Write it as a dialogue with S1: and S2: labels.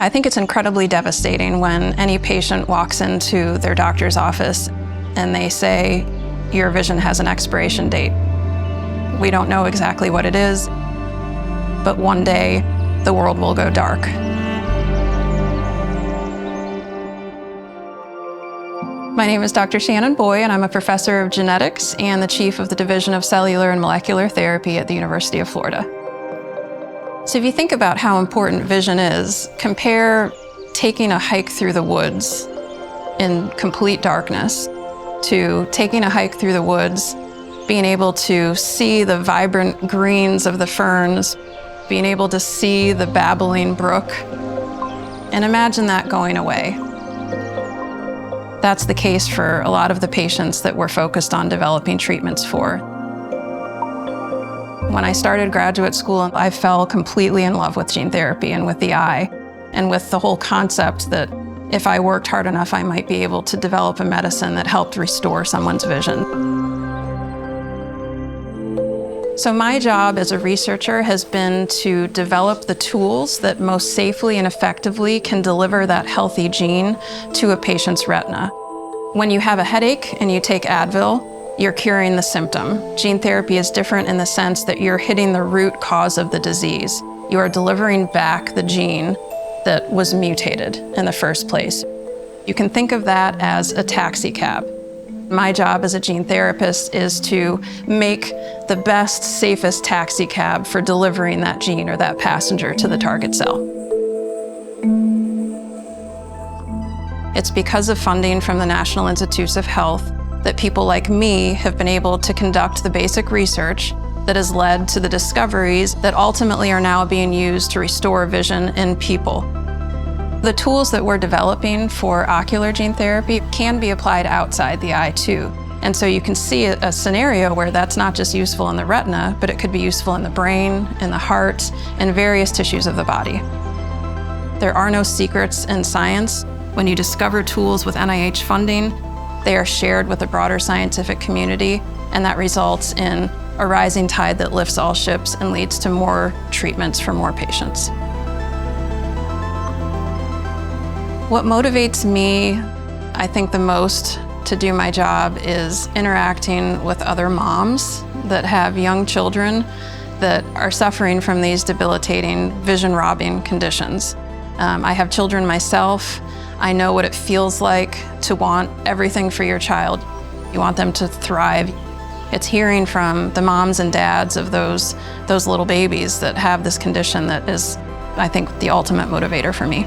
S1: I think it's incredibly devastating when any patient walks into their doctor's office and they say, your vision has an expiration date. We don't know exactly what it is, but one day the world will go dark. My name is Dr. Shannon Boy, and I'm a professor of genetics and the chief of the Division of Cellular and Molecular Therapy at the University of Florida. So if you think about how important vision is, compare taking a hike through the woods in complete darkness to taking a hike through the woods, being able to see the vibrant greens of the ferns, being able to see the babbling brook, and imagine that going away. That's the case for a lot of the patients that we're focused on developing treatments for. When I started graduate school, I fell completely in love with gene therapy and with the eye, and with the whole concept that if I worked hard enough, I might be able to develop a medicine that helped restore someone's vision. So my job as a researcher has been to develop the tools that most safely and effectively can deliver that healthy gene to a patient's retina. When you have a headache and you take Advil, you're curing the symptom. Gene therapy is different in the sense that you're hitting the root cause of the disease. You are delivering back the gene that was mutated in the first place. You can think of that as a taxi cab. My job as a gene therapist is to make the best, safest taxi cab for delivering that gene or that passenger to the target cell. It's because of funding from the National Institutes of Health that people like me have been able to conduct the basic research that has led to the discoveries that ultimately are now being used to restore vision in people. The tools that we're developing for ocular gene therapy can be applied outside the eye too. And so you can see a scenario where that's not just useful in the retina, but it could be useful in the brain, in the heart, and various tissues of the body. There are no secrets in science. When you discover tools with NIH funding, they are shared with the broader scientific community, and that results in a rising tide that lifts all ships and leads to more treatments for more patients. What motivates me, I think, the most to do my job is interacting with other moms that have young children that are suffering from these debilitating vision-robbing conditions. I have children myself. I know what it feels like to want everything for your child. You want them to thrive. It's hearing from the moms and dads of those little babies that have this condition that is, I think, the ultimate motivator for me.